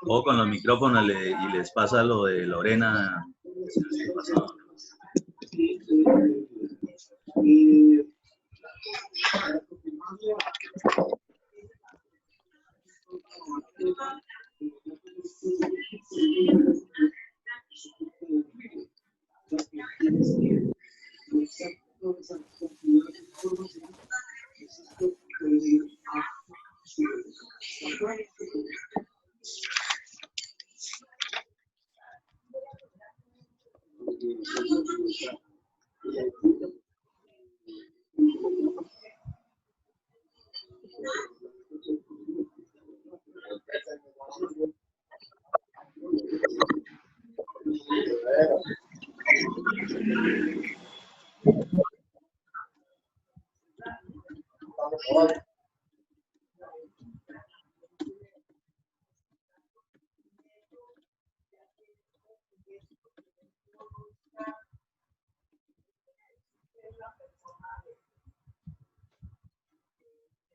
O con los micrófonos y les pasa lo de Lorena.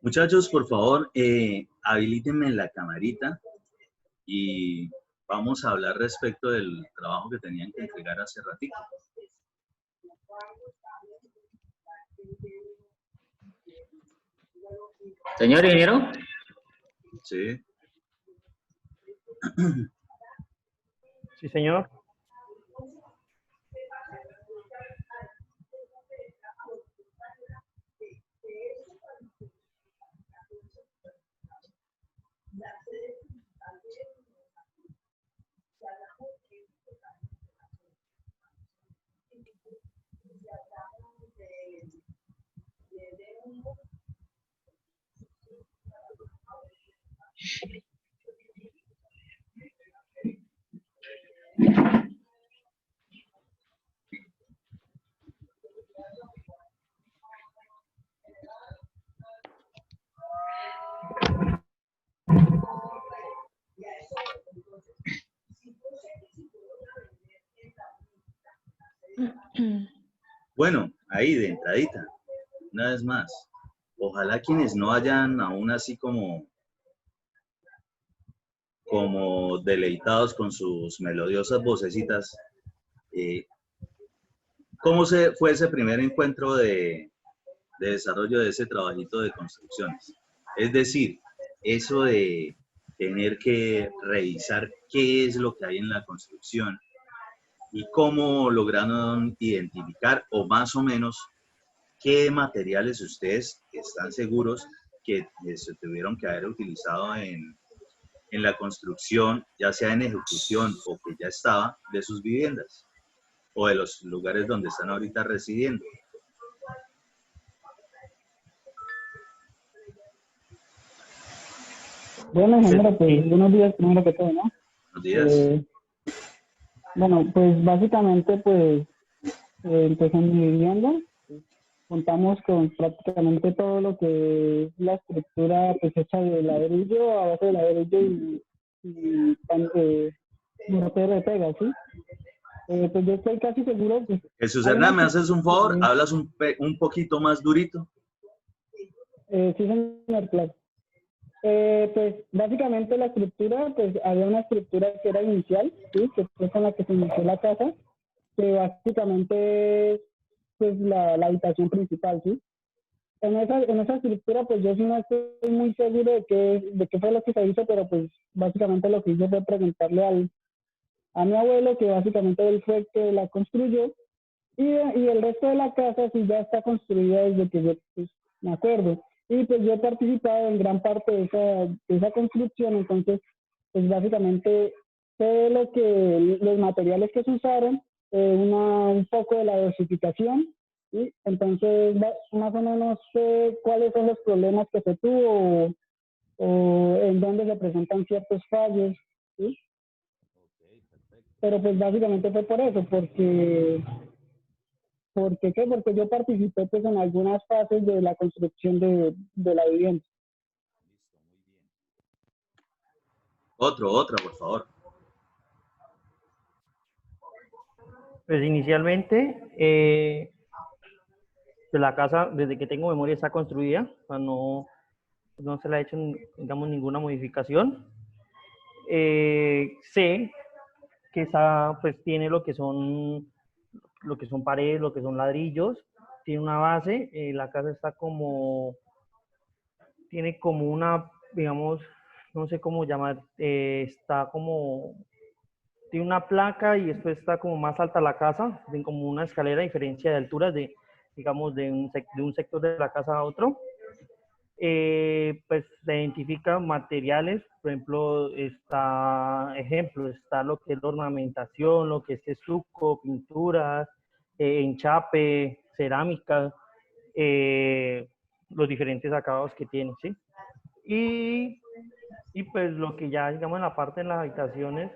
Muchachos, por favor, habilítenme la camarita y vamos a hablar respecto del trabajo que tenían que entregar hace ratito. Señor ingeniero. Sí. Sí, señor. Bueno, ahí de entradita, una vez más, ojalá quienes no hayan aún así como deleitados con sus melodiosas vocecitas, ¿cómo fue ese primer encuentro de desarrollo de ese trabajito de construcciones? Es decir, eso de tener que revisar qué es lo que hay en la construcción y cómo lograron identificar o más o menos qué materiales ustedes están seguros que se tuvieron que haber utilizado en la construcción, ya sea en ejecución o que ya estaba, de sus viviendas o de los lugares donde están ahorita residiendo. Bueno, ingeniero, pues buenos días primero que todo, ¿no? Buenos días. Bueno, pues básicamente, pues, pues en mi vivienda contamos con prácticamente todo lo que es la estructura pues hecha de ladrillo, a base de ladrillo y mortero de pega, ¿sí? Pues yo estoy casi seguro que Jesús hay una Hernán, ¿me haces un favor? estructura, ¿Hablas un poquito más durito? sí, señor, claro. Pues básicamente la estructura, pues había una estructura que era inicial, ¿sí? Que fue con la que se inició la casa, que básicamente es pues la habitación principal, ¿sí? En esa estructura, pues yo sí no estoy muy seguro de qué fue lo que se hizo, pero pues básicamente lo que hice fue preguntarle a mi abuelo, que básicamente él fue el que la construyó, y el resto de la casa sí ya está construida desde que yo pues, me acuerdo. Y pues yo he participado en gran parte de esa construcción, entonces pues básicamente sé los materiales que se usaron, un poco de la dosificación, ¿sí? Entonces más o menos sé cuáles son los problemas que se tuvo o en dónde se presentan ciertos fallos, ¿sí? Pero pues básicamente fue por eso, ¿por qué? Porque yo participé pues en algunas fases de la construcción de la vivienda. Otra, por favor. Pues inicialmente, pues la casa, desde que tengo memoria, está construida. O sea, no se le ha hecho, digamos, ninguna modificación. Sé que esa, pues, tiene lo que son paredes, lo que son ladrillos. Tiene una base. La casa está tiene como una, digamos, no sé cómo llamar, está como tiene una placa y esto está como más alta la casa, tiene como una escalera, diferencia de alturas digamos, de un sector de la casa a otro. Pues se identifican materiales, por ejemplo, está lo que es la ornamentación, lo que es estuco, pinturas, enchape, cerámica, los diferentes acabados que tiene, ¿sí? Y pues lo que ya, digamos, en la parte de las habitaciones,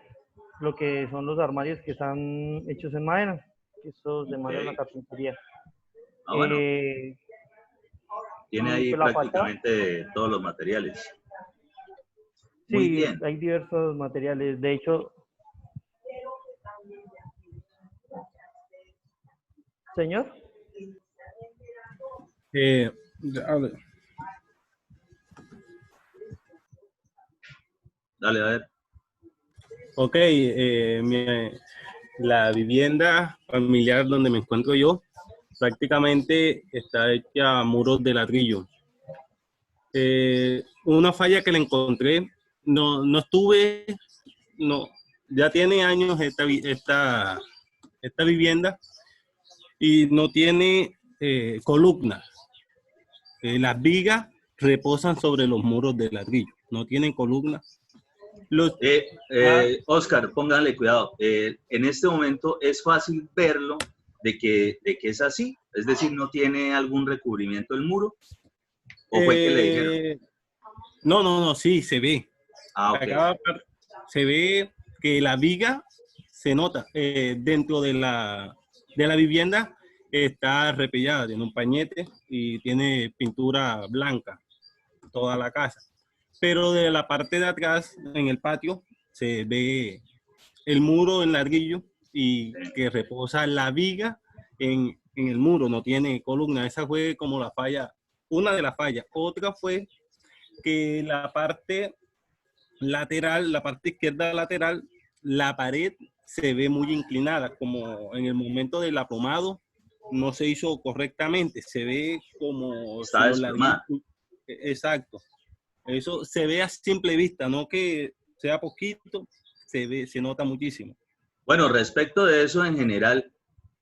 lo que son los armarios que están hechos en madera, que estos demandan la carpintería. Ah, bueno, Eh, tiene ahí pues la fachada, prácticamente todos los materiales. Muy sí, bien. hay diversos materiales. De hecho, señor, Eh, Dale, a ver. ok, la vivienda familiar donde me encuentro yo prácticamente está hecha a muros de ladrillo. Una falla que le encontré, no estuve, no, ya tiene años esta vivienda y no tiene columnas. Las vigas reposan sobre los muros de ladrillo, no tienen columnas. Oscar, pónganle cuidado. En este momento es fácil verlo de que es así. Es decir, no tiene algún recubrimiento el muro. ¿O fue que le dijeron? No, sí, se ve. Ah, ok. Se ve que la viga se nota dentro de la vivienda, está repellada, tiene un pañete y tiene pintura blanca toda la casa. Pero de la parte de atrás, en el patio, se ve el muro en ladrillo y que reposa la viga en el muro, no tiene columna. Esa fue como la falla, una de las fallas. Otra fue que la parte lateral, la parte izquierda lateral, la pared se ve muy inclinada, como en el momento del aplomado no se hizo correctamente, se ve como si Está los ladrillos... desplomada. Exacto. Eso se ve a simple vista, no que sea poquito, se nota muchísimo. Bueno, respecto de eso en general,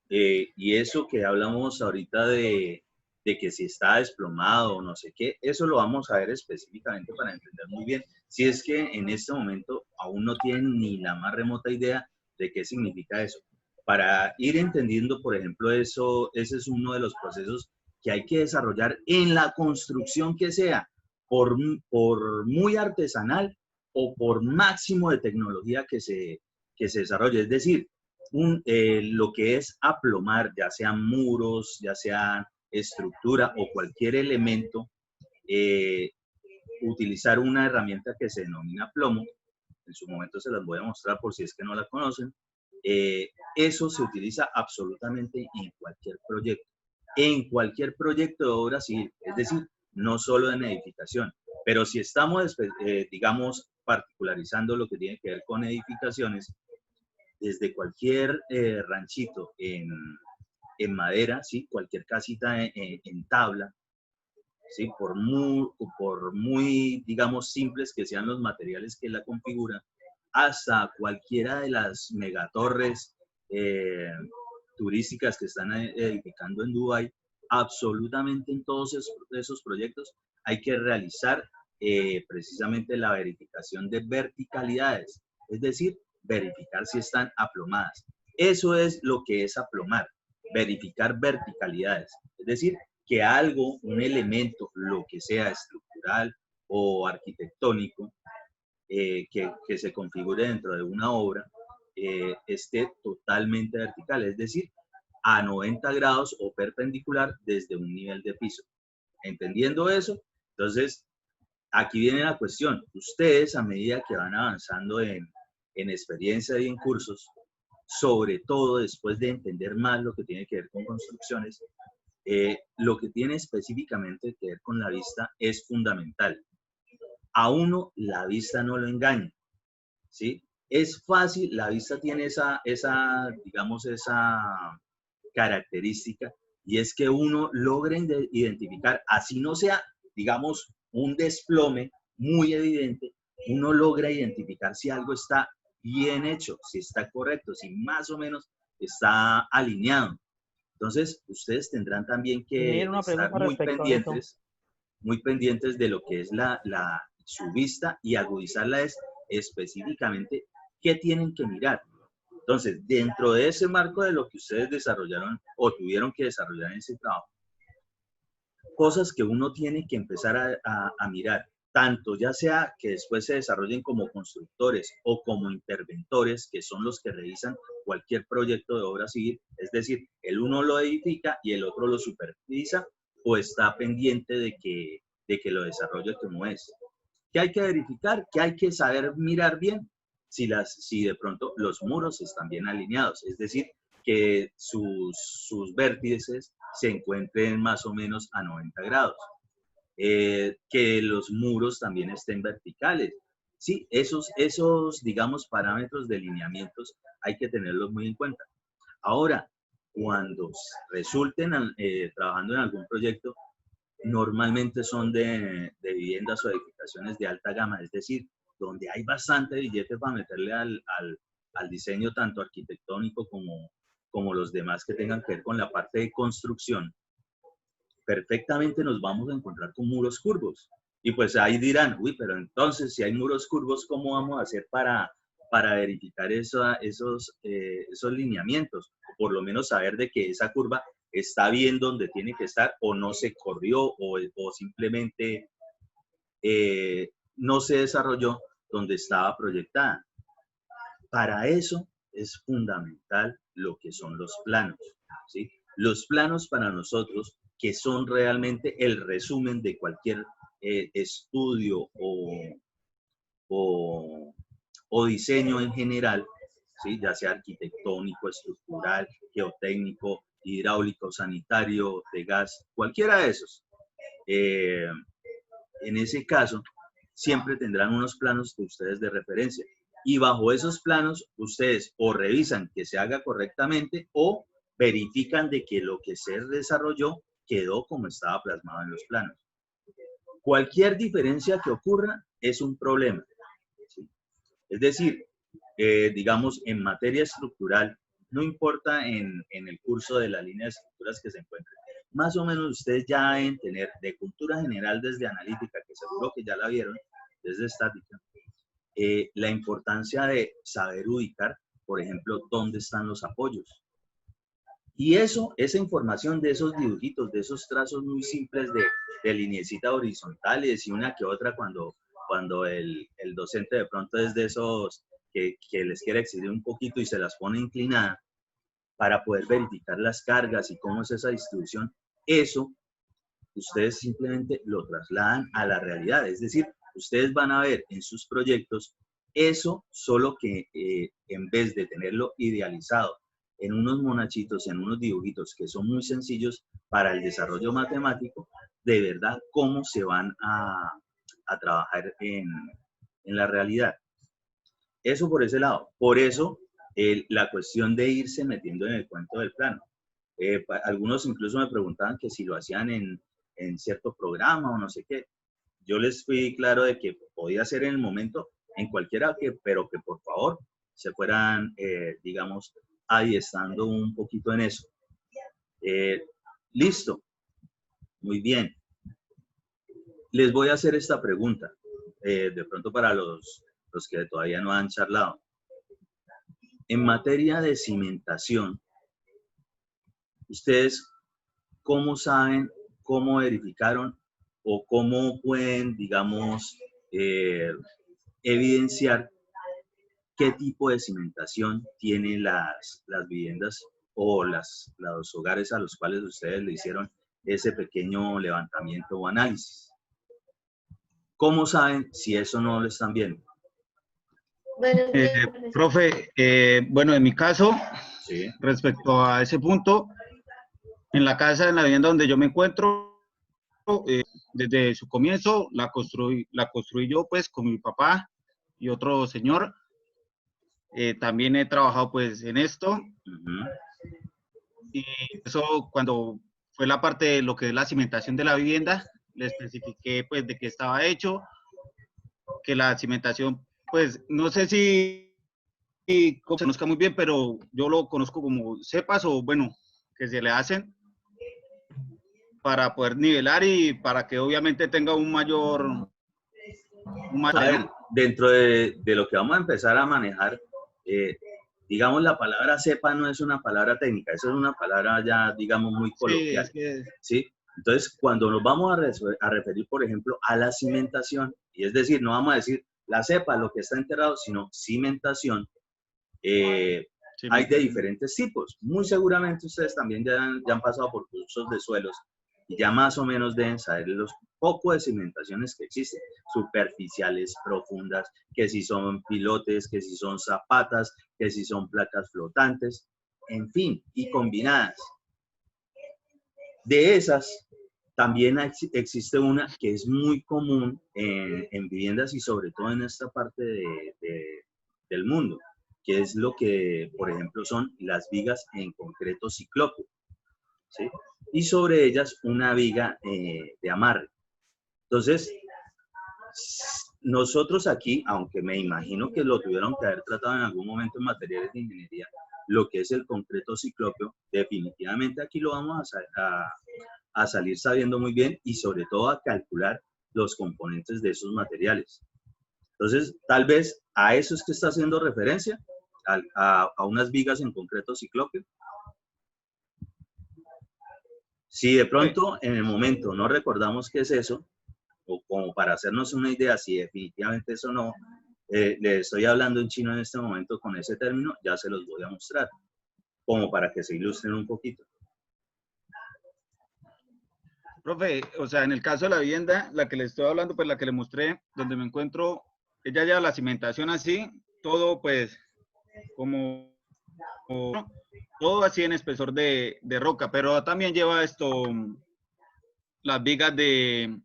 y eso que hablamos ahorita de que si está desplomado o no sé qué, eso lo vamos a ver específicamente para entender muy bien. Si es que en este momento aún no tienen ni la más remota idea de qué significa eso. Para ir entendiendo, por ejemplo, eso, ese es uno de los procesos que hay que desarrollar en la construcción que sea, por muy artesanal o por máximo de tecnología que se desarrolle. Es decir, lo que es aplomar, ya sean muros, ya sean estructura o cualquier elemento, utilizar una herramienta que se denomina plomo. En su momento se las voy a mostrar por si es que no la conocen. Eso se utiliza absolutamente en cualquier proyecto de obra civil, es decir, no solo en edificación. Pero si estamos, digamos, particularizando lo que tiene que ver con edificaciones, desde cualquier ranchito en madera, ¿sí? Cualquier casita en tabla, ¿sí? Por muy, digamos, simples que sean los materiales que la configuran, hasta cualquiera de las megatorres turísticas que están edificando en Dubái, absolutamente en todos esos proyectos hay que realizar precisamente la verificación de verticalidades, es decir, verificar si están aplomadas. Eso es lo que es aplomar, verificar verticalidades, es decir, que algo, un elemento, lo que sea estructural o arquitectónico, que se configure dentro de una obra, esté totalmente vertical, es decir, a 90 grados o perpendicular desde un nivel de piso. Entendiendo eso, entonces, aquí viene la cuestión. Ustedes, a medida que van avanzando en experiencia y en cursos, sobre todo después de entender más lo que tiene que ver con construcciones, lo que tiene específicamente que ver con la vista es fundamental. A uno la vista no lo engaña, ¿sí? Es fácil, la vista tiene digamos, esa característica, y es que uno logra identificar, así no sea, digamos, un desplome muy evidente, uno logra identificar si algo está bien hecho, si está correcto, si más o menos está alineado. Entonces, ustedes tendrán también que Una estar pregunta respecto a eso. muy pendientes de lo que es su vista, y agudizarla es específicamente qué tienen que mirar. Entonces, dentro de ese marco de lo que ustedes desarrollaron o tuvieron que desarrollar en ese trabajo, cosas que uno tiene que empezar a mirar, tanto ya sea que después se desarrollen como constructores o como interventores, que son los que revisan cualquier proyecto de obra civil, es decir, el uno lo edifica y el otro lo supervisa o está pendiente de que lo desarrolle como es. ¿Qué hay que verificar? ¿Qué hay que saber mirar bien? Si de pronto los muros están bien alineados, es decir, que sus vértices se encuentren más o menos a 90 grados. Que los muros también estén verticales. Sí, esos, digamos, parámetros de lineamientos hay que tenerlos muy en cuenta. Ahora, cuando resulten trabajando en algún proyecto, normalmente son de viviendas o edificaciones de alta gama, es decir, donde hay bastante billete para meterle al diseño tanto arquitectónico como los demás que tengan que ver con la parte de construcción. Perfectamente nos vamos a encontrar con muros curvos. Y pues ahí dirán, uy, pero entonces si hay muros curvos, ¿cómo vamos a hacer para verificar esos lineamientos? O por lo menos saber de que esa curva está bien donde tiene que estar, o no se corrió, o simplemente no se desarrolló donde estaba proyectada. Para eso es fundamental lo que son los planos, ¿sí? Los planos para nosotros, que son realmente el resumen de cualquier estudio o diseño en general, ¿sí? Ya sea arquitectónico, estructural, geotécnico, hidráulico, sanitario, de gas, cualquiera de esos. En ese caso, siempre tendrán unos planos de ustedes de referencia. Y bajo esos planos, ustedes o revisan que se haga correctamente o verifican de que lo que se desarrolló quedó como estaba plasmado en los planos. Cualquier diferencia que ocurra es un problema, ¿sí? Es decir, digamos, en materia estructural, no importa en el curso de la línea de estructuras que se encuentre, más o menos ustedes ya deben tener de cultura general desde analítica, que seguro que ya la vieron, desde estática, la importancia de saber ubicar, por ejemplo, dónde están los apoyos. Y eso, esa información de esos dibujitos, de esos trazos muy simples de lineecitas horizontales y una que otra cuando el docente de pronto es de esos que les quiere exhibir un poquito y se las pone inclinadas para poder verificar las cargas y cómo es esa distribución, eso ustedes simplemente lo trasladan a la realidad. Es decir, ustedes van a ver en sus proyectos eso, solo que en vez de tenerlo idealizado en unos monachitos, en unos dibujitos que son muy sencillos para el desarrollo matemático, de verdad, cómo se van a trabajar en la realidad. Eso por ese lado. Por eso, la cuestión de irse metiendo en el cuento del plano. Algunos incluso me preguntaban que si lo hacían en cierto programa o no sé qué. Yo les fui claro de que podía ser en el momento, en cualquiera, pero que por favor se fueran, digamos, adiestrando un poquito en eso. Listo. Muy bien. Les voy a hacer esta pregunta, de pronto para los que todavía no han charlado. En materia de cimentación, ¿ustedes cómo saben, cómo verificaron o cómo pueden, digamos, evidenciar qué tipo de cimentación tienen las viviendas o los hogares a los cuales ustedes le hicieron ese pequeño levantamiento o análisis? ¿Cómo saben si eso no lo están viendo? Profe, bueno, en mi caso, Sí. respecto a ese punto, en la casa, en la vivienda donde yo me encuentro, desde su comienzo la construí yo pues con mi papá y otro señor. También he trabajado pues en esto. Y eso cuando fue la parte de lo que es la cimentación de la vivienda, le especifiqué pues de qué estaba hecho, que la cimentación pues no sé si se conozca muy bien, pero yo lo conozco como cepas o bueno, que se le hacen para poder nivelar y para que obviamente tenga un mayor... A ver, dentro de lo que vamos a empezar a manejar, digamos, la palabra cepa no es una palabra técnica, eso es una palabra ya, digamos, muy coloquial. Sí, es que... ¿Sí? Entonces, cuando nos vamos a referir, por ejemplo, a la cimentación, y es decir, no vamos a decir la cepa, lo que está enterrado, sino cimentación, hay de diferentes tipos. Muy seguramente ustedes también ya han pasado por cursos de suelos y ya más o menos deben saber los pocos de cimentaciones que existen, superficiales, profundas, que si son pilotes, que si son zapatas, que si son placas flotantes, en fin, y combinadas. De esas, también existe una que es muy común en viviendas y sobre todo en esta parte del mundo, que es lo que, por ejemplo, son las vigas en concreto ciclópeo, ¿sí? Y sobre ellas una viga de amarre. Entonces, nosotros aquí, aunque me imagino que lo tuvieron que haber tratado en algún momento en materiales de ingeniería, lo que es el concreto ciclópeo, definitivamente aquí lo vamos a salir sabiendo muy bien y sobre todo a calcular los componentes de esos materiales. Entonces, tal vez a eso es que está haciendo referencia, a unas vigas en concreto ciclópeo. Si de pronto en el momento no recordamos qué es eso, o como para hacernos una idea si definitivamente eso no, le estoy hablando en chino en este momento con ese término, ya se los voy a mostrar, como para que se ilustren un poquito. Profe, o sea, en el caso de la vivienda, la que le estoy hablando, pues la que le mostré, donde me encuentro, ella lleva la cimentación así, todo pues como todo así en espesor de roca, pero también lleva esto, las vigas de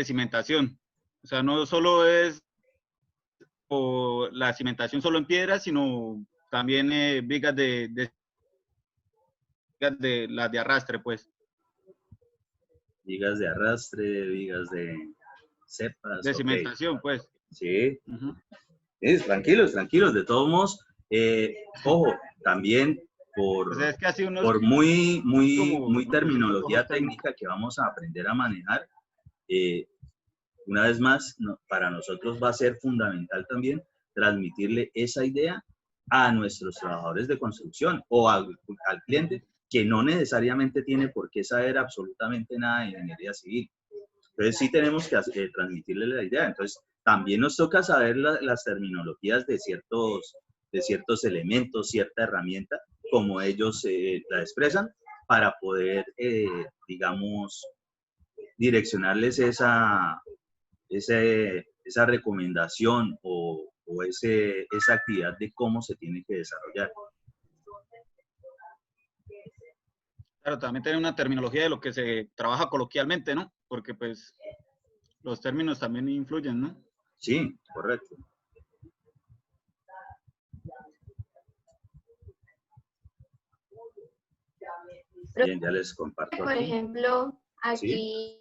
cimentación. O sea, no solo es la cimentación solo en piedra, sino también vigas las de arrastre, pues. Vigas de arrastre, vigas de cepas. De ok. cimentación, pues. Sí, Ujú. tranquilos, tranquilos. De todos modos, ojo, también O sea, es que así uno es por muy como terminología técnico. técnica que vamos a aprender a manejar, una vez más, para nosotros va a ser fundamental también transmitirle esa idea a nuestros trabajadores de construcción o al cliente que no necesariamente tiene por qué saber absolutamente nada de ingeniería civil. Entonces sí tenemos que transmitirle la idea. Entonces también nos toca saber las terminologías de ciertos elementos, cierta herramienta, como ellos la expresan, para poder, digamos, direccionarles esa recomendación o esa actividad de cómo se tiene que desarrollar. Claro, también tiene una terminología de lo que se trabaja coloquialmente, ¿no? Porque pues los términos también influyen, ¿no? Sí, correcto. Bien, ya les comparto Por aquí. ejemplo, ¿Sí? aquí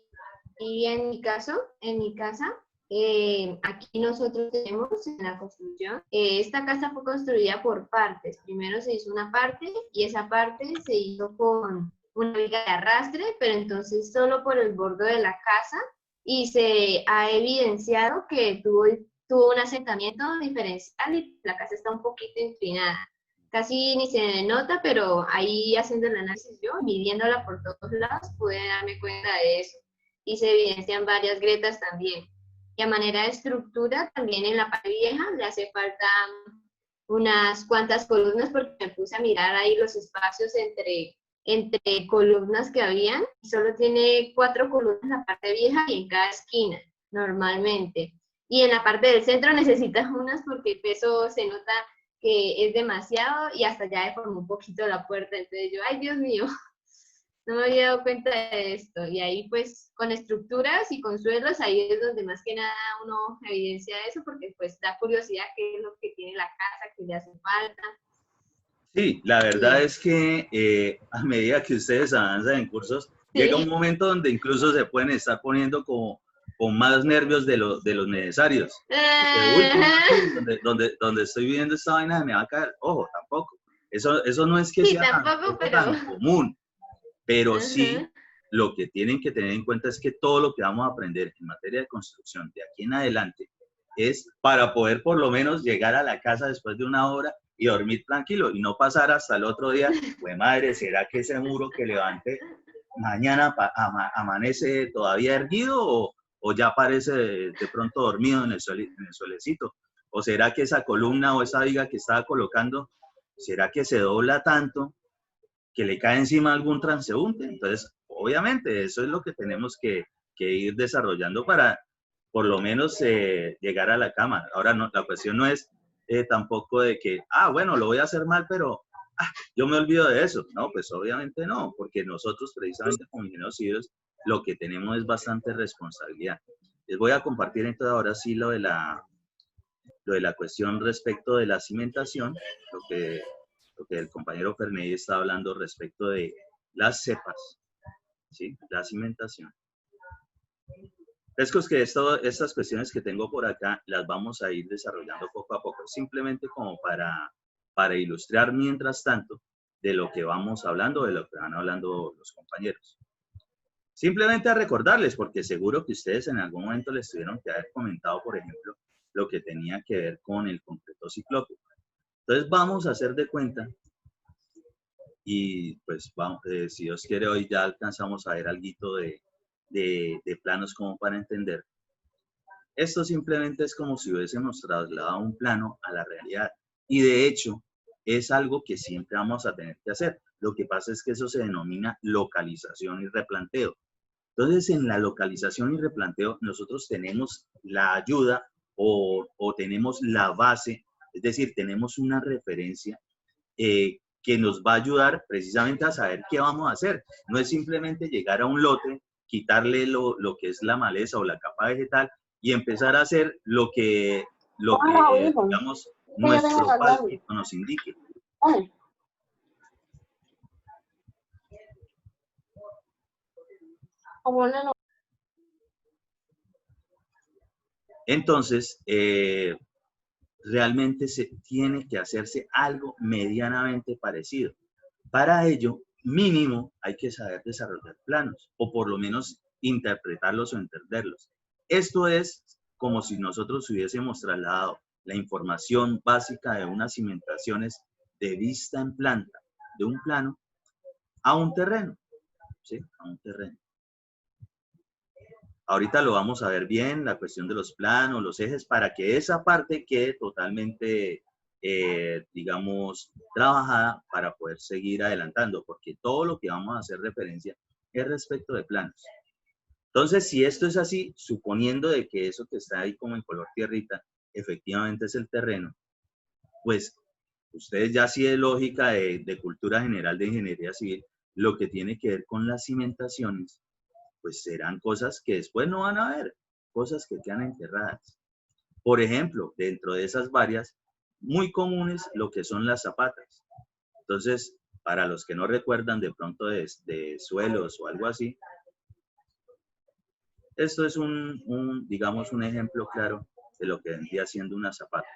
y en mi caso, en mi casa, aquí nosotros tenemos en la construcción, esta casa fue construida por partes. Primero se hizo una parte y esa parte se hizo con una viga de arrastre, pero entonces solo por el borde de la casa y se ha evidenciado que tuvo un asentamiento diferencial y la casa está un poquito inclinada. Casi ni se nota, pero ahí haciendo el análisis yo, midiéndola por todos lados, pude darme cuenta de eso. Y se evidencian varias grietas también. Y a manera de estructura, también en la pared vieja le hace falta unas cuantas columnas porque me puse a mirar ahí los espacios entre columnas que habían. Y solo tiene 4 columnas en la parte vieja y en cada esquina, normalmente. Y en la parte del centro necesitas unas porque el peso se nota que es demasiado y hasta ya deformó un poquito la puerta. Entonces yo, ay Dios mío, no me había dado cuenta de esto. Y ahí pues con estructuras y con suelos, ahí es donde más que nada uno evidencia eso porque pues da curiosidad qué es lo que tiene la casa, qué le hace falta. Sí, la verdad es que a medida que ustedes avanzan en cursos, llega un Sí. momento donde incluso se pueden estar poniendo como con más nervios de los necesarios. Uy, ¿cómo así? Donde estoy viviendo esta vaina me va a caer. Ojo, tampoco. Eso no es que Sí, sea tampoco, tampoco pero... tan común, pero sí Ajá. lo que tienen que tener en cuenta es que todo lo que vamos a aprender en materia de construcción de aquí en adelante es para poder por lo menos llegar a la casa después de una hora y dormir tranquilo y no pasar hasta el otro día, pues madre, ¿será que ese muro que levante mañana amanece todavía erguido o ya aparece de pronto dormido en el suelecito? ¿O será que esa columna o esa viga que estaba colocando, será que se dobla tanto que le cae encima algún transeúnte? Entonces, obviamente, eso es lo que tenemos que ir desarrollando para por lo menos llegar a la cama. Ahora, no, la cuestión no es tampoco de que, bueno, lo voy a hacer mal, pero yo me olvido de eso. No, pues obviamente no, porque nosotros precisamente como ingenieros civiles lo que tenemos es bastante responsabilidad. Les voy a compartir entonces ahora sí lo de la cuestión respecto de la cimentación, lo que el compañero Ferney está hablando respecto de las cepas, ¿sí? La cimentación. Es que estas cuestiones que tengo por acá las vamos a ir desarrollando poco a poco, simplemente como para ilustrar mientras tanto de lo que vamos hablando, de lo que van hablando los compañeros. Simplemente a recordarles, porque seguro que ustedes en algún momento les tuvieron que haber comentado, por ejemplo, lo que tenía que ver con el concreto ciclópico. Entonces vamos a hacer de cuenta y pues vamos, si Dios quiere hoy ya alcanzamos a ver algo de planos como para entender. Esto simplemente es como si hubiésemos trasladado un plano a la realidad y de hecho es algo que siempre vamos a tener que hacer. Lo que pasa es que eso se denomina localización y replanteo. Entonces en la localización y replanteo nosotros tenemos la ayuda o tenemos la base, es decir, tenemos una referencia que nos va a ayudar precisamente a saber qué vamos a hacer. No es simplemente llegar a un lote, quitarle lo que es la maleza o la capa vegetal y empezar a hacer lo que digamos, nuestro pálpito nos indique. Entonces, realmente se tiene que hacerse algo medianamente parecido. Para ello, mínimo, hay que saber desarrollar planos, o por lo menos interpretarlos o entenderlos. Esto es como si nosotros hubiésemos trasladado la información básica de unas cimentaciones de vista en planta, de un plano, a un terreno, ¿sí? A un terreno. Ahorita lo vamos a ver bien, la cuestión de los planos, los ejes, para que esa parte quede totalmente, digamos, trabajada para poder seguir adelantando, porque todo lo que vamos a hacer referencia es respecto de planos. Entonces, si esto es así, suponiendo de que eso que está ahí como en color tierrita, efectivamente es el terreno, pues ustedes ya sí de lógica de cultura general de ingeniería civil, lo que tiene que ver con las cimentaciones, pues serán cosas que después no van a ver, cosas que quedan enterradas. Por ejemplo, dentro de esas varias, muy comunes lo que son las zapatas. Entonces, para los que no recuerdan de pronto de suelos o algo así, esto es digamos, un ejemplo claro de lo que vendría siendo una zapata.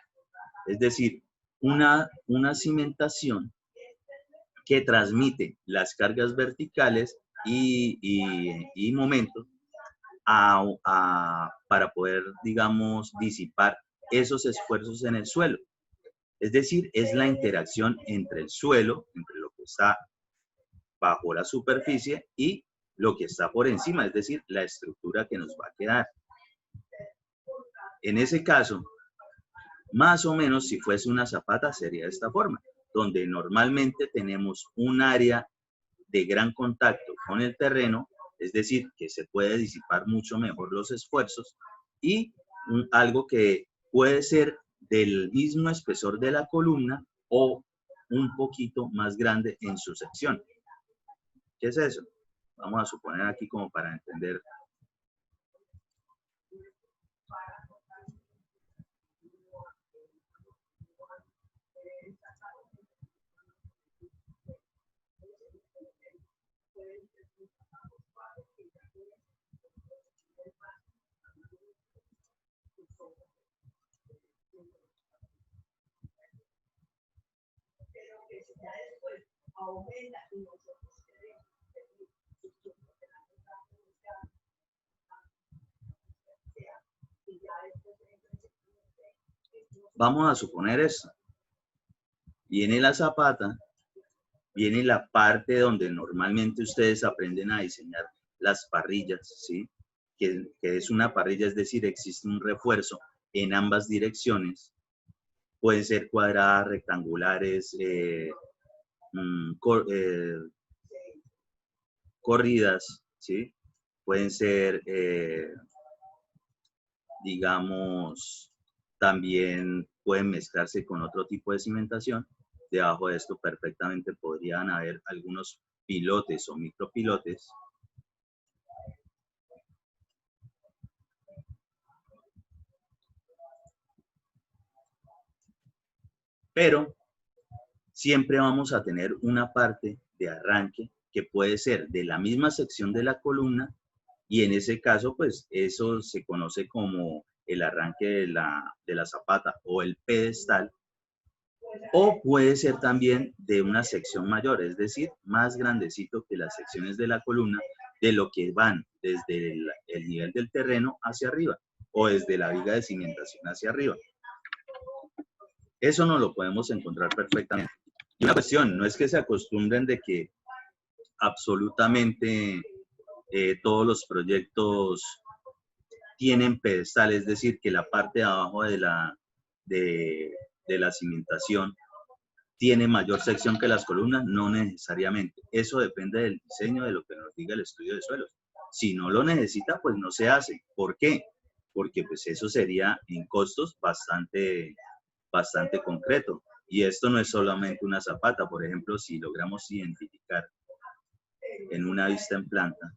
Es decir, una cimentación que transmite las cargas verticales y momentos para poder, digamos, disipar esos esfuerzos en el suelo. Es decir, es la interacción entre el suelo, entre lo que está bajo la superficie y lo que está por encima, es decir, la estructura que nos va a quedar. En ese caso, más o menos si fuese una zapata sería de esta forma, donde normalmente tenemos un área de gran contacto con el terreno, es decir, que se puede disipar mucho mejor los esfuerzos, y algo que puede ser del mismo espesor de la columna o un poquito más grande en su sección. ¿Qué es eso? Vamos a suponer aquí como para entender. Vamos a suponer esto. Viene la zapata, viene la parte donde normalmente ustedes aprenden a diseñar las parrillas, ¿sí? Que es una parrilla, es decir, existe un refuerzo en ambas direcciones. Pueden ser cuadradas, rectangulares, corridas, ¿sí? Pueden ser, digamos, también pueden mezclarse con otro tipo de cimentación. Debajo de esto perfectamente podrían haber algunos pilotes o micropilotes. Pero siempre vamos a tener una parte de arranque que puede ser de la misma sección de la columna, y en ese caso, pues eso se conoce como el arranque de la zapata o el pedestal, o puede ser también de una sección mayor, es decir, más grandecito que las secciones de la columna, de lo que van desde el nivel del terreno hacia arriba, o desde la viga de cimentación hacia arriba. Eso no lo podemos encontrar perfectamente. Y una cuestión, no es que se acostumbren de que absolutamente todos los proyectos tienen pedestal, es decir, que la parte de abajo de la cimentación tiene mayor sección que las columnas, no necesariamente. Eso depende del diseño, de lo que nos diga el estudio de suelos. Si no lo necesita, pues no se hace. ¿Por qué? Porque pues eso sería en costos bastante concreto. Y esto no es solamente una zapata. Por ejemplo, si logramos identificar en una vista en planta,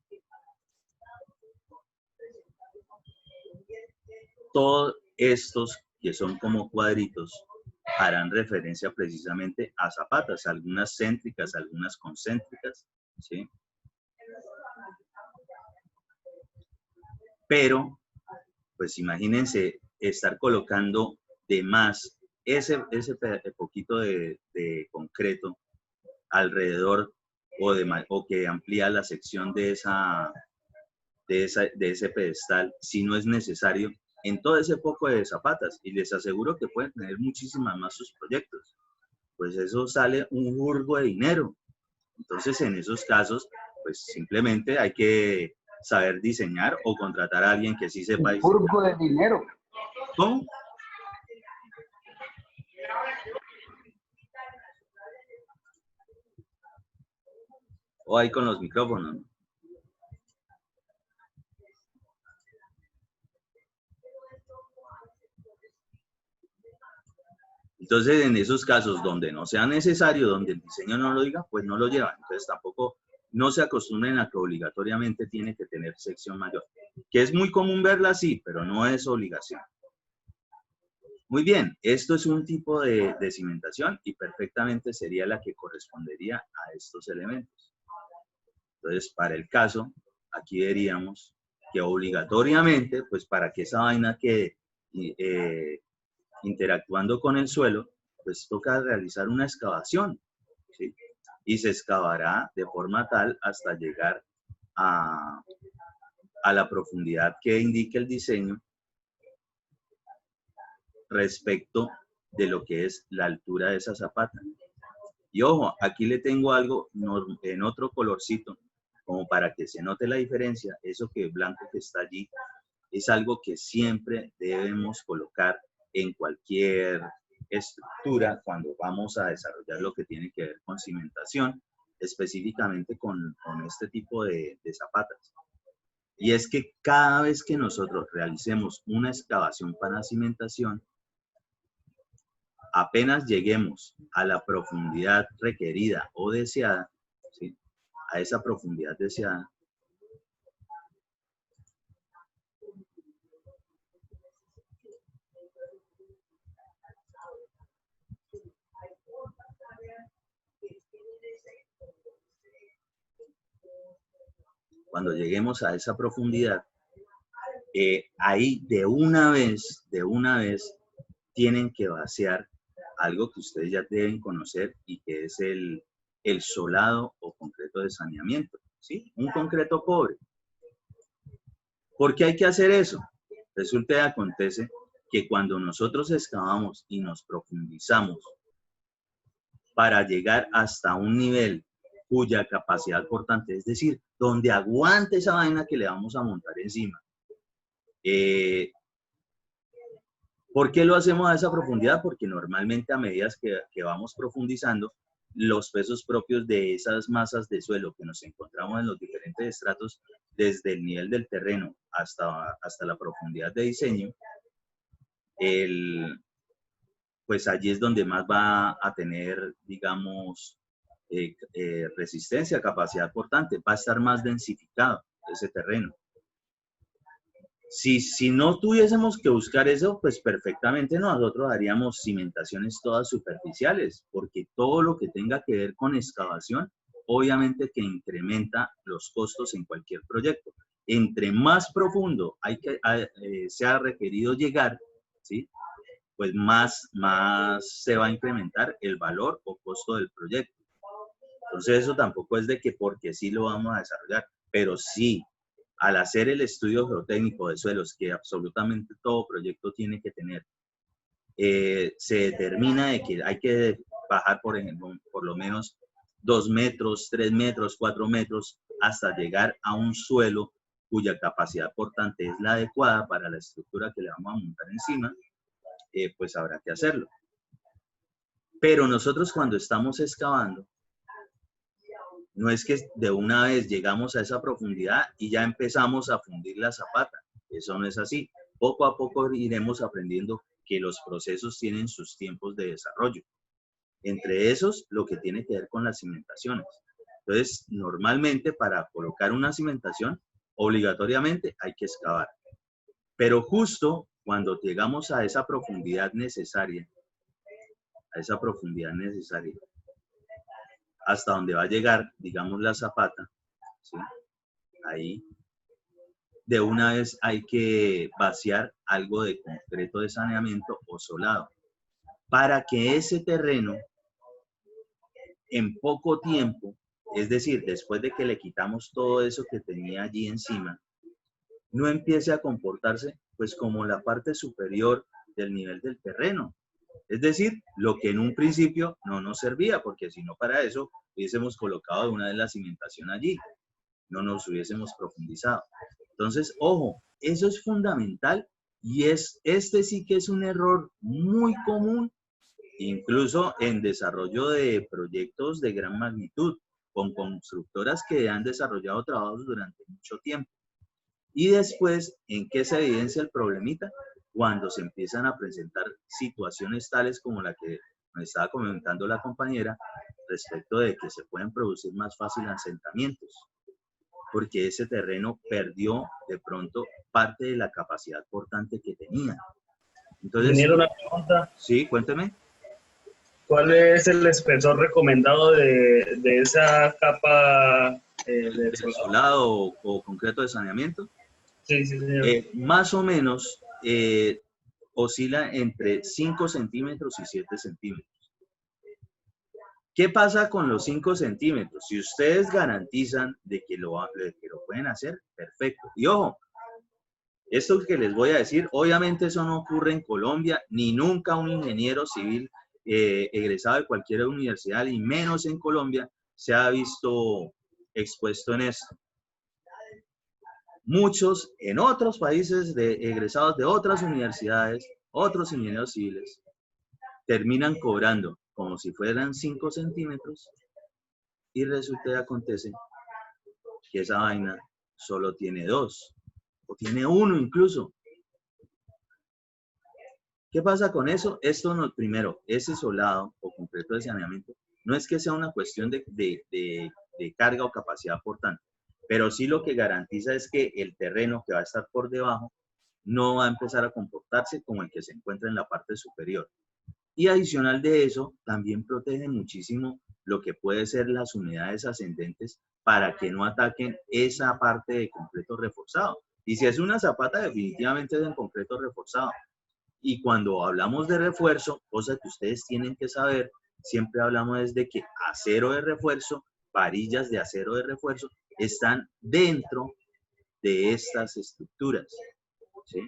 todos estos que son como cuadritos harán referencia precisamente a zapatas, algunas céntricas, algunas concéntricas, ¿sí? Pero, pues imagínense estar colocando de más ese poquito de concreto alrededor o que amplía la sección de ese pedestal, si no es necesario, en todo ese poco de zapatas. Y les aseguro que pueden tener muchísimas más sus proyectos. Pues eso sale un hurgo de dinero. Entonces, en esos casos, pues simplemente hay que saber diseñar o contratar a alguien que sí sepa diseñar. Un hurgo de dinero. ¿Cómo? O ahí con los micrófonos. Entonces, en esos casos donde no sea necesario, donde el diseño no lo diga, pues no lo llevan. Entonces, tampoco no se acostumbren a que obligatoriamente tiene que tener sección mayor. Que es muy común verla así, pero no es obligación. Muy bien, esto es un tipo de cimentación y perfectamente sería la que correspondería a estos elementos. Entonces, para el caso, aquí veríamos que obligatoriamente, pues para que esa vaina quede interactuando con el suelo, pues toca realizar una excavación, ¿sí? Y se excavará de forma tal hasta llegar a la profundidad que indique el diseño respecto de lo que es la altura de esa zapata. Y ojo, aquí le tengo algo en otro colorcito, como para que se note la diferencia. Eso que blanco que está allí es algo que siempre debemos colocar en cualquier estructura cuando vamos a desarrollar lo que tiene que ver con cimentación, específicamente con este tipo de zapatas. Y es que cada vez que nosotros realicemos una excavación para cimentación, apenas lleguemos a la profundidad requerida o deseada, ¿sí? A esa profundidad deseada, cuando lleguemos a esa profundidad, ahí de una vez, tienen que vaciar algo que ustedes ya deben conocer y que es el solado o concreto de saneamiento, ¿sí? Un concreto pobre. ¿Por qué hay que hacer eso? Resulta y acontece que cuando nosotros excavamos y nos profundizamos para llegar hasta un nivel cuya capacidad portante, es decir, donde aguante esa vaina que le vamos a montar encima. ¿Por qué lo hacemos a esa profundidad? Porque normalmente a medida que vamos profundizando, los pesos propios de esas masas de suelo que nos encontramos en los diferentes estratos, desde el nivel del terreno hasta la profundidad de diseño, pues allí es donde más va a tener, digamos, resistencia, capacidad portante, va a estar más densificado ese terreno. Si no tuviésemos que buscar eso, pues perfectamente nosotros haríamos cimentaciones todas superficiales, porque todo lo que tenga que ver con excavación, obviamente que incrementa los costos en cualquier proyecto. Entre más profundo sea requerido llegar, ¿sí? Pues más se va a incrementar el valor o costo del proyecto. Entonces eso tampoco es de que porque sí lo vamos a desarrollar, pero sí, al hacer el estudio geotécnico de suelos, que absolutamente todo proyecto tiene que tener, se determina de que hay que bajar, por ejemplo, por lo menos 2 metros, 3 metros, 4 metros, hasta llegar a un suelo cuya capacidad portante es la adecuada para la estructura que le vamos a montar encima, pues habrá que hacerlo. Pero nosotros cuando estamos excavando, no es que de una vez llegamos a esa profundidad y ya empezamos a fundir la zapata. Eso no es así. Poco a poco iremos aprendiendo que los procesos tienen sus tiempos de desarrollo. Entre esos, lo que tiene que ver con las cimentaciones. Entonces, normalmente para colocar una cimentación, obligatoriamente hay que excavar. Pero justo cuando llegamos a esa profundidad necesaria, hasta donde va a llegar, digamos, la zapata, ¿sí? Ahí de una vez hay que vaciar algo de concreto de saneamiento o solado para que ese terreno en poco tiempo, es decir, después de que le quitamos todo eso que tenía allí encima, no empiece a comportarse pues como la parte superior del nivel del terreno. Es decir, lo que en un principio no nos servía, porque si no para eso hubiésemos colocado una vez la cimentación allí, no nos hubiésemos profundizado. Entonces, ojo, eso es fundamental y este sí que es un error muy común, incluso en desarrollo de proyectos de gran magnitud, con constructoras que han desarrollado trabajos durante mucho tiempo. Y después, ¿en qué se evidencia el problemita? Cuando se empiezan a presentar situaciones tales como la que me estaba comentando la compañera, respecto de que se pueden producir más fácil asentamientos, porque ese terreno perdió de pronto parte de la capacidad portante que tenía. Entonces, Ingeniero, una pregunta. Sí, cuénteme. ¿Cuál es el espesor recomendado de esa capa de solado o concreto de saneamiento? Sí, sí, señor. Más o menos oscila entre 5 centímetros y 7 centímetros. ¿Qué pasa con los 5 centímetros? Si ustedes garantizan de que lo pueden hacer, perfecto. Y ojo, esto que les voy a decir, obviamente eso no ocurre en Colombia, ni nunca un ingeniero civil egresado de cualquier universidad, y menos en Colombia, se ha visto expuesto en esto. Muchos en otros países egresados de otras universidades, otros ingenieros civiles, terminan cobrando como si fueran 5 centímetros y resulta y acontece que esa vaina solo tiene 2 o tiene 1 incluso. ¿Qué pasa con eso? Esto no, primero, ese solado o concreto de saneamiento no es que sea una cuestión de carga o capacidad portante, pero sí lo que garantiza es que el terreno que va a estar por debajo no va a empezar a comportarse como el que se encuentra en la parte superior. Y adicional de eso, también protege muchísimo lo que puede ser las unidades ascendentes para que no ataquen esa parte de concreto reforzado. Y si es una zapata, definitivamente es en concreto reforzado. Y cuando hablamos de refuerzo, cosa que ustedes tienen que saber, siempre hablamos de que acero de refuerzo, varillas de acero de refuerzo, están dentro de estas estructuras, ¿sí?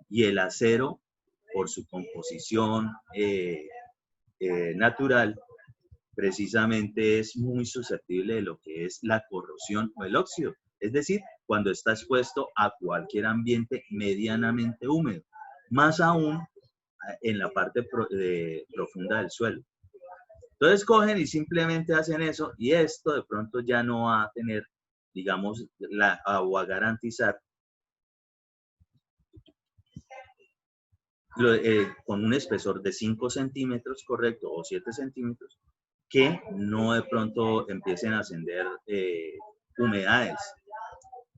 Y el acero, por su composición natural, precisamente es muy susceptible de lo que es la corrosión o el óxido. Es decir, cuando está expuesto a cualquier ambiente medianamente húmedo, más aún en la parte profunda del suelo. Entonces cogen y simplemente hacen eso y esto de pronto ya no va a tener, digamos, o a garantizar con un espesor de 5 centímetros, correcto, o 7 centímetros, que no de pronto empiecen a ascender humedades,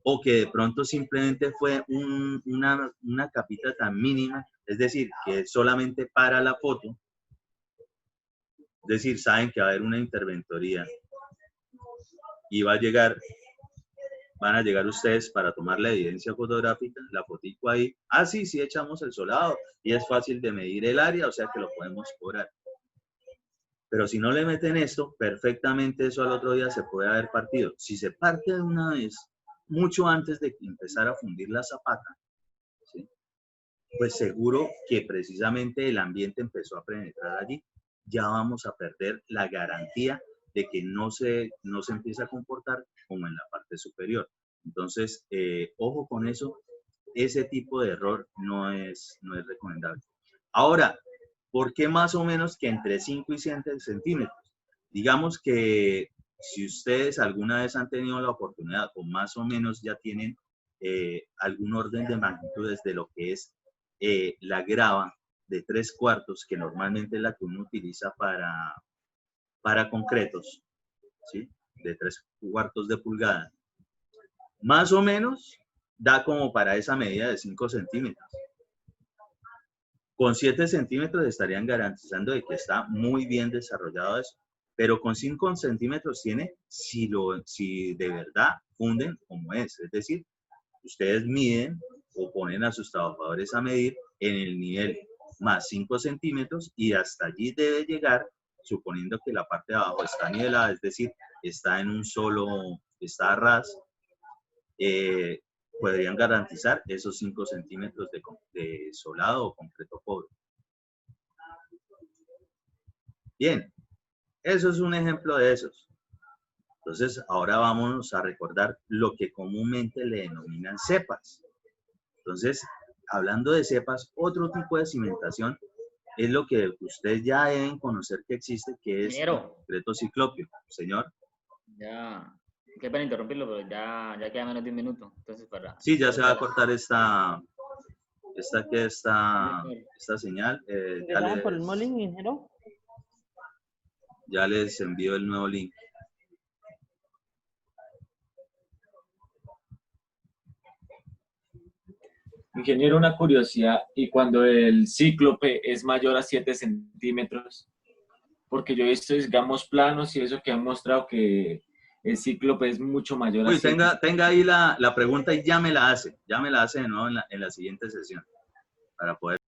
o que de pronto simplemente fue una capita tan mínima, es decir, que solamente para la foto, es decir, saben que va a haber una interventoría y van a llegar ustedes para tomar la evidencia fotográfica, la fotico ahí, sí echamos el solado y es fácil de medir el área, o sea que lo podemos cobrar. Pero si no le meten esto, perfectamente eso al otro día se puede haber partido. Si se parte de una vez, mucho antes de empezar a fundir la zapata, ¿sí? Pues seguro que precisamente el ambiente empezó a penetrar allí. Ya vamos a perder la garantía de que no se empieza a comportar como en la parte superior. Entonces, ojo con eso, ese tipo de error no es recomendable. Ahora, ¿por qué más o menos que entre 5 y 7 centímetros? Digamos que si ustedes alguna vez han tenido la oportunidad o más o menos ya tienen algún orden de magnitudes de lo que es la grava de 3/4, que normalmente es la que uno utiliza para concretos, ¿sí? De 3/4 de pulgada. Más o menos da como para esa medida de 5 centímetros. Con 7 centímetros estarían garantizando de que está muy bien desarrollado eso. Pero con 5 centímetros tiene si de verdad funden como es. Es decir, ustedes miden o ponen a sus trabajadores a medir en el nivel más 5 centímetros y hasta allí debe llegar, suponiendo que la parte de abajo está nivelada, es decir, está en un solo, está a ras, podrían garantizar esos 5 centímetros de solado o concreto pobre. Bien, eso es un ejemplo de esos. Entonces, ahora vamos a recordar lo que comúnmente le denominan cepas. Entonces, hablando de cepas, otro tipo de cimentación es lo que ustedes ya deben conocer que existe, que es el concreto ciclópeo. Señor. Ya, qué pena interrumpirlo, pero ya queda menos de un minuto. Entonces, Sí, ya se va a cortar esta señal. ¿Empezamos por el nuevo link, ingeniero? Ya les envío el nuevo link. Ingeniero, una curiosidad, ¿y cuando el cíclope es mayor a 7 centímetros? Porque yo he visto, digamos, planos y eso que han mostrado que el cíclope es mucho mayor a 7. Tenga ahí la pregunta y ya me la hace de nuevo en la siguiente sesión para poder